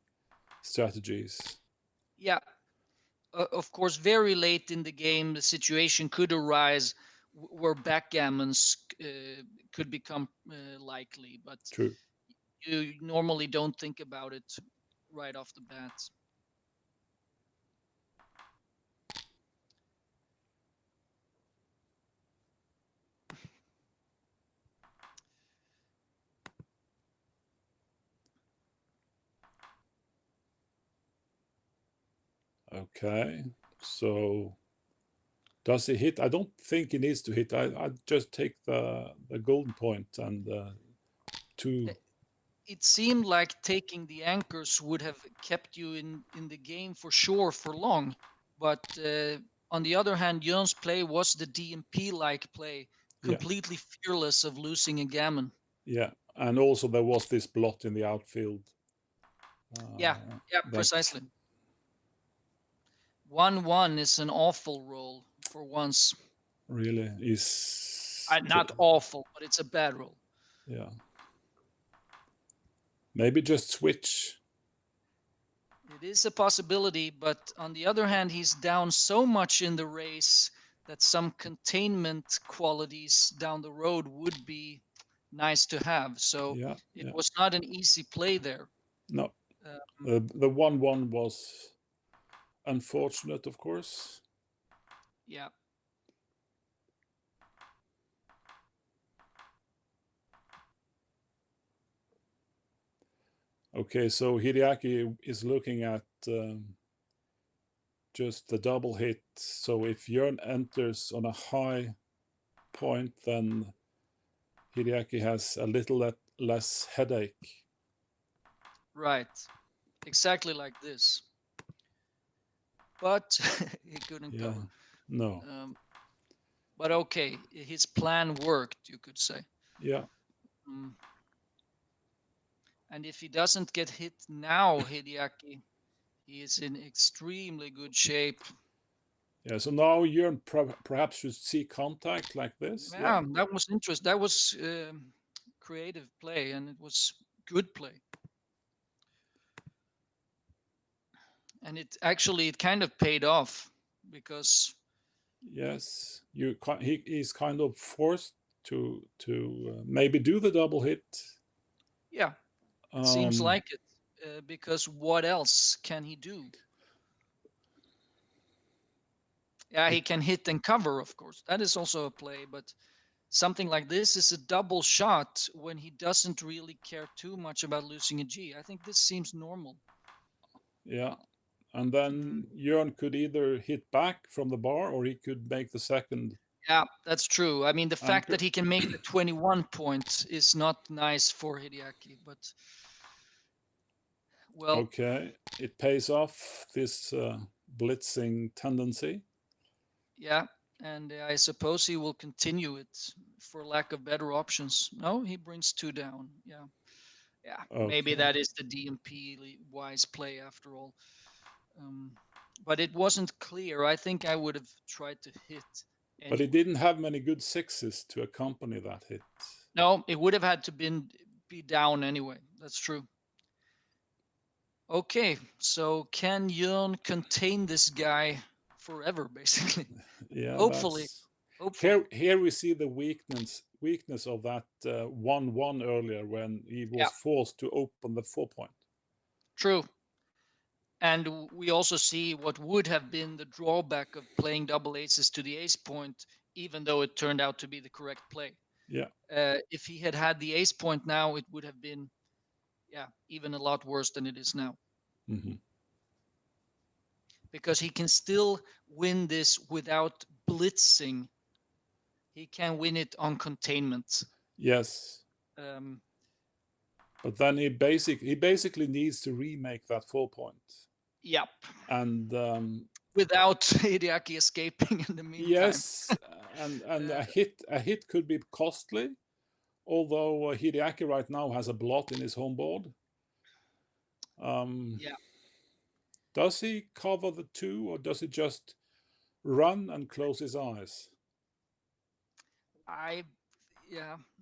strategies. Yeah, of course, very late in the game the situation could arise where backgammons could become likely, but true, you normally don't think about it right off the bat. okay, so does he hit? I don't think he needs to hit. I just take the golden point and two. It seemed like taking the anchors would have kept you in the game for sure for long, but on the other hand, Jørn's play was the DMP-like play, completely fearless of losing a gammon. Yeah, and also there was this blot in the outfield. Yeah, precisely. 1-1 is an awful roll for once. Really is not awful, but it's a bad roll. Yeah. Maybe just switch. It is a possibility, but on the other hand, he's down so much in the race that some containment qualities down the road would be nice to have. So it was not an easy play there. No. The 1-1 was unfortunate, of course. Yeah. Okay, so Hideaki is looking at just the double hit. So if Jørn enters on a high point, then Hideaki has a little less headache. Right. Exactly like this. But he couldn't cover. No. But okay, his plan worked, you could say. Yeah. And if he doesn't get hit now, Hideaki, he is in extremely good shape. Yeah, so now Jørn perhaps should see contact like this. Yeah, that was interesting. That was creative play, and it was good play. And it kind of paid off because. Yes, he's kind of forced to maybe do the double hit. Yeah, it seems like it, because what else can he do? Yeah, he can hit and cover, of course. That is also a play, but something like this is a double shot when he doesn't really care too much about losing a G. I think this seems normal. Yeah, and then Jørn could either hit back from the bar or he could make the second. Yeah, that's true. I mean, the fact that he can make the 21 points is not nice for Hideaki, but well. Okay, it pays off, this blitzing tendency. Yeah, And I suppose he will continue it for lack of better options. No, he brings 2 down. Yeah. Maybe Okay. that is the DMP wise play after all. But it wasn't clear. I think I would have tried to hit anyway. But he didn't have many good sixes to accompany that hit. No, it would have had to be down anyway. That's true. Okay, so can Jørn contain this guy forever, basically? Yeah, Hopefully. Here we see the weakness of that 1-1 earlier when he was forced to open the 4-point. True. And we also see what would have been the drawback of playing double aces to the ace point, even though it turned out to be the correct play. Yeah. If he had the ace point now, it would have been, even a lot worse than it is now. Mm-hmm. Because he can still win this without blitzing. He can win it on containment. Yes. But then he basically needs to remake that 4-point. Yep. And without Hideaki escaping in the meantime. Yes, and a hit could be costly. Although Hideaki right now has a blot in his home board. Does he cover the 2, or does he just run and close his eyes?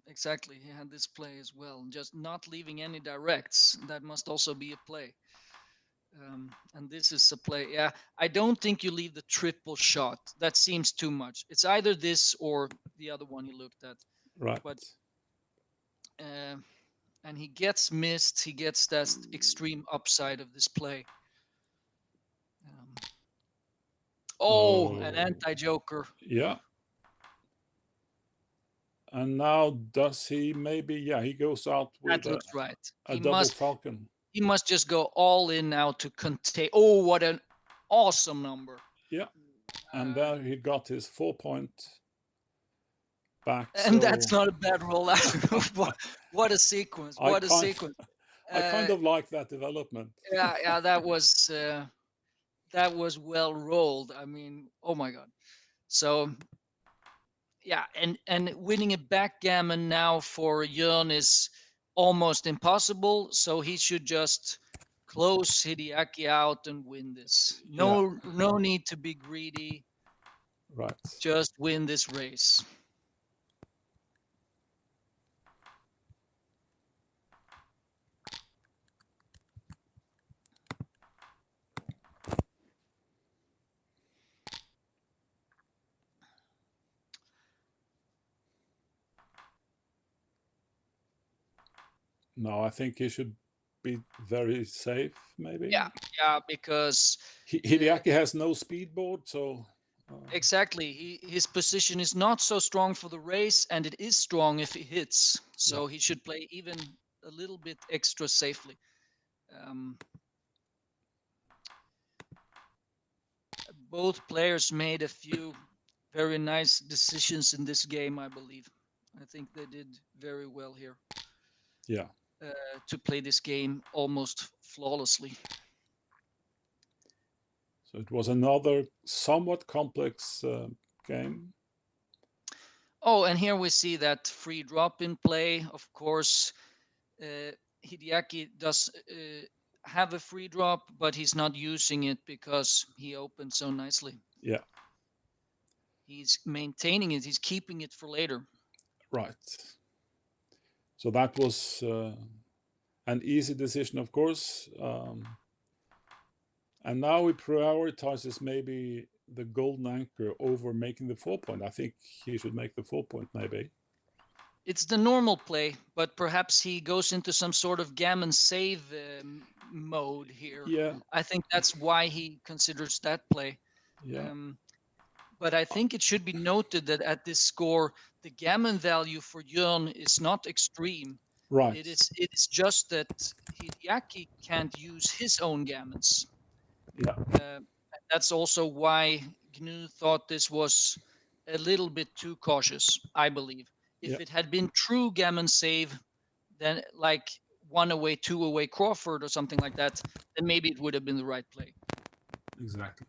Exactly. He had this play as well. Just not leaving any directs. That must also be a play. And this is a play. Yeah, I don't think you leave the triple shot. That seems too much. It's either this or the other one he looked at. Right. But and he gets missed. He gets that extreme upside of this play. An anti-joker. Yeah. And now does he maybe, he goes out with that looks right. A double falcon. He must just go all in now to contain. Oh, what an awesome number. Yeah. And there he got his 4-point back. And that's not a bad roll out. What a sequence. What a sequence. I kind of like that development. Yeah, that was well rolled. I mean, oh my God. So and winning a backgammon now for Jørn is almost impossible, so he should just close Hideaki out and win this. No need to be greedy. Right. Just win this race. No, I think he should be very safe, maybe. Yeah, because Hideaki has no speedboard, so exactly. His position is not so strong for the race, and it is strong if he hits. So he should play even a little bit extra safely. Both players made a few very nice decisions in this game, I believe. I think they did very well here. Yeah. To play this game almost flawlessly. So it was another somewhat complex game. Oh, and here we see that free drop in play. Of course, Hideaki does have a free drop, but he's not using it because he opened so nicely. Yeah. He's maintaining it. He's keeping it for later. Right. So that was an easy decision, of course. And now he prioritizes maybe the golden anchor over making the 4-point. I think he should make the 4-point, maybe. It's the normal play, but perhaps he goes into some sort of gammon save mode here. Yeah. I think that's why he considers that play. Yeah. But I think it should be noted that at this score, the gammon value for Jørn is not extreme. Right. It is just that Hideaki can't use his own gammons. Yeah. That's also why Gnu thought this was a little bit too cautious, I believe. If it had been true gammon save, then like 1 away, 2 away Crawford or something like that, then maybe it would have been the right play. Exactly.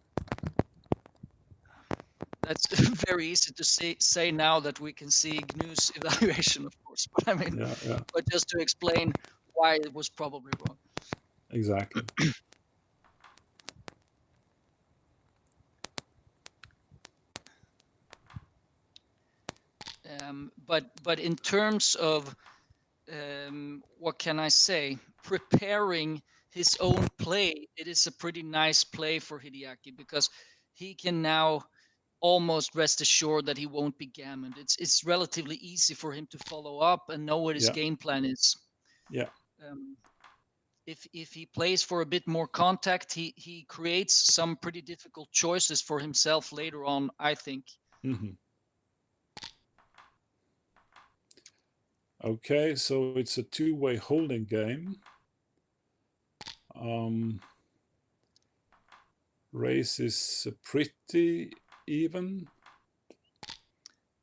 that's very easy to say now that we can see GNU's evaluation, of course. But I mean, but just to explain why it was probably wrong. Exactly. But in terms of what can I say, preparing his own play, it is a pretty nice play for Hideaki, because he can now almost rest assured that he won't be gammoned. It's relatively easy for him to follow up and know what his game plan is. Yeah. If he plays for a bit more contact, he creates some pretty difficult choices for himself later on, I think. Mm-hmm. Okay, so it's a two-way holding game. Race is pretty even,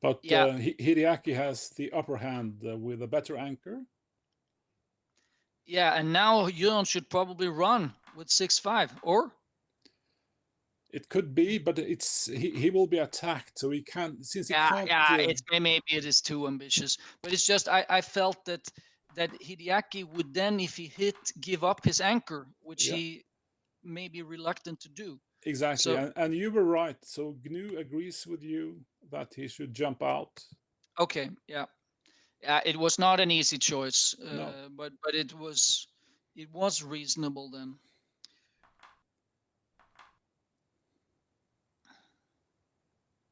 but Hideaki has the upper hand with a better anchor. Yeah, and now Jørn should probably run with 6-5, or? It could be, but it's he will be attacked, so he can't, since he can't. It's maybe it is too ambitious, but it's just I felt that Hideaki would then, if he give up his anchor, which he may be reluctant to do. Exactly, so, and you were right. So GNU agrees with you that he should jump out. Okay, yeah, it was not an easy choice, no. but it was reasonable then.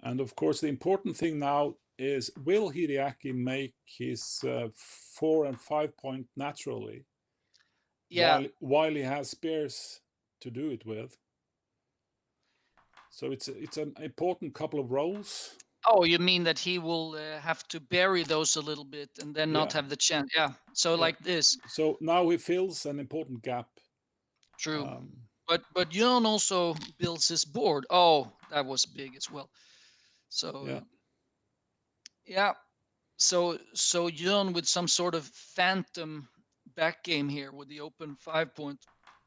And of course, the important thing now is, will Hideaki make his 4 and 5 point naturally? Yeah. While he has spares to do it with. So it's an important couple of rolls. Oh, you mean that he will have to bury those a little bit and then not have the chance? Yeah. So like this. So now he fills an important gap. True. But Jørn also builds his board. Oh, that was big as well. So So Jørn with some sort of phantom back game here with the open 5 point.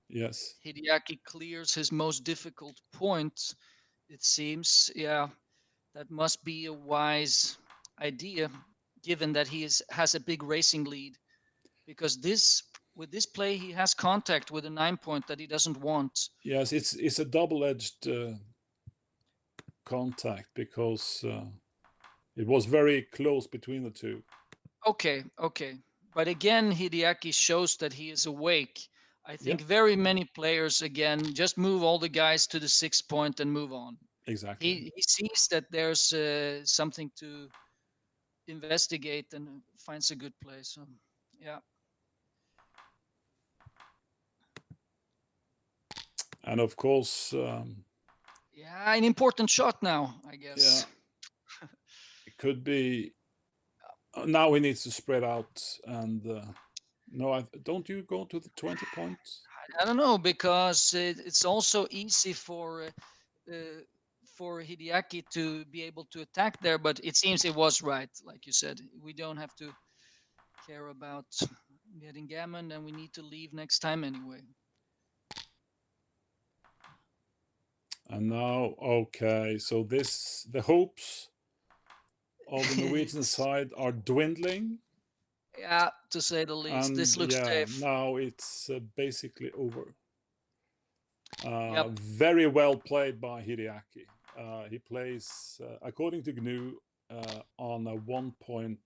Yes. Hideaki clears his most difficult point, it seems. Yeah, that must be a wise idea, given that he has a big racing lead. Because with this play, he has contact with a 9 point that he doesn't want. Yes, it's a double-edged contact, because it was very close between the two. Okay. But again, Hideaki shows that he is awake. I think very many players, again, just move all the guys to the 6 point and move on. Exactly. He sees that there's something to investigate and finds a good play. So, yeah. And of course... an important shot now, I guess. Yeah. It could be... Now he needs to spread out, and no, don't you go to the 20 points? I don't know, because it's also easy for Hideaki to be able to attack there, but it seems it was right, like you said. We don't have to care about getting gammon, and we need to leave next time anyway. And now, okay, so the hopes of the Norwegian side are dwindling. Yeah, to say the least. And this looks safe. Now it's basically over. Very well played by Hideaki. He plays, according to GNU, on a 1.8,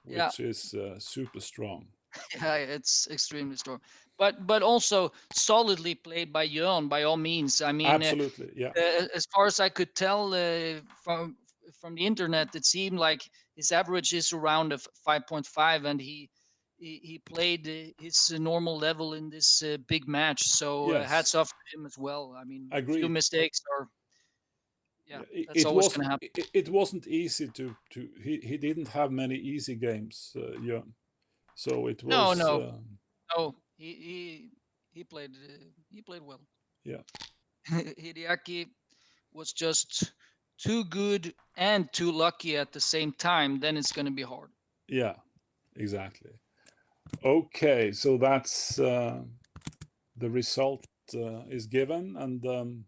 which is super strong. Yeah, it's extremely strong. But also solidly played by Jørn, by all means. I mean, absolutely, as far as I could tell from the internet, it seemed like his average is around a 5.5, and he played his normal level in this big match. So hats off to him as well. I mean, a few mistakes are. Yeah, that's always going to happen. It wasn't easy to he didn't have many easy games, Jørn. So it was no. He played well. Yeah. Hideaki was just too good and too lucky at the same time. Then it's going to be hard. Yeah, exactly. Okay, so that's the result is given, and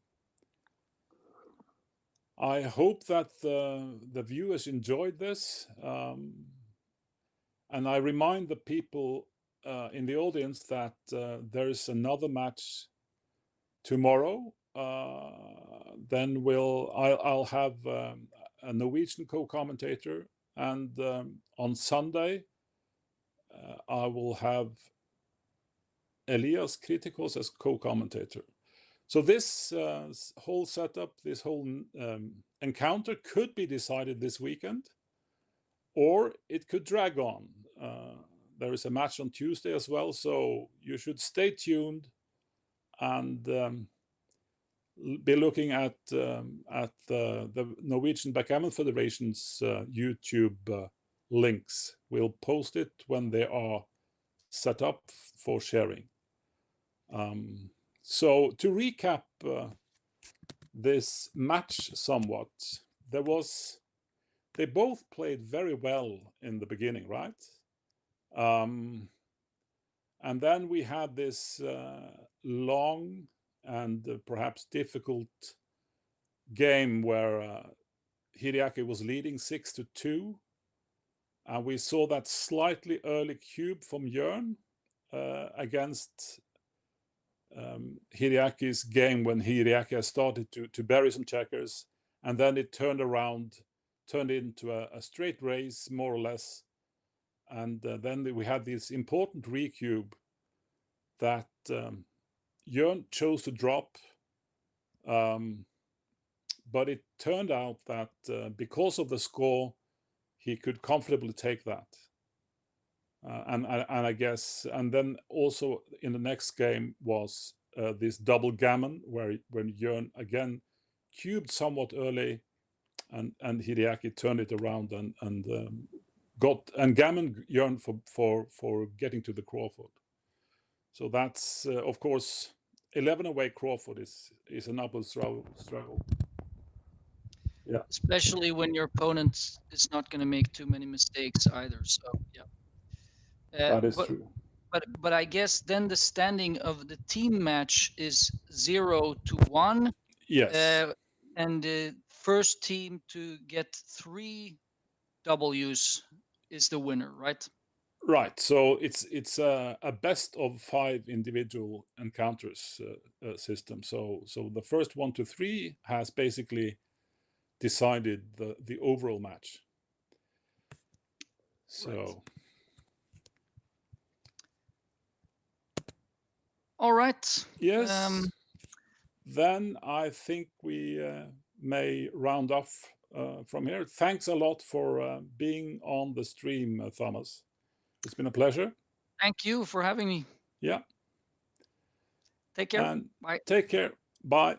I hope that the viewers enjoyed this. And I remind the people in the audience that there is another match tomorrow. Then I'll have a Norwegian co-commentator, and on Sunday I will have Elias Kritikos as co-commentator. So this whole setup, this whole encounter could be decided this weekend, or it could drag on. There is a match on Tuesday as well, so you should stay tuned and be looking at the Norwegian Backgammon Federation's YouTube links. We'll post it when they are set up for sharing. So to recap this match somewhat, they both played very well in the beginning, right? And then we had this long and perhaps difficult game where Hideaki was leading 6-2. And we saw that slightly early cube from Jørn against Hideaki's game, when Hideaki started to bury some checkers, and then it turned into a straight race, more or less. And then we had this important recube that Jørn chose to drop, but it turned out that because of the score, he could comfortably take that. And I guess, and then also in the next game was this double gammon, when Jørn again cubed somewhat early, and Hideaki turned it around and gammon Jørn for getting to the Crawford. So that's of course 11 away Crawford is an upward struggle. Yeah, especially when your opponent is not going to make too many mistakes either. So yeah. That is true. But I guess then the standing of the team match is 0-1. Yes. And the first team to get 3 W's is the winner, right? Right. So it's a best of 5 individual encounters system. So the first 1 to 3 has basically decided the overall match. So. Right. All right. Yes. Then I think we may round off from here. Thanks a lot for being on the stream, Thomas. It's been a pleasure. Thank you for having me. Yeah. Take care. And bye. Take care. Bye.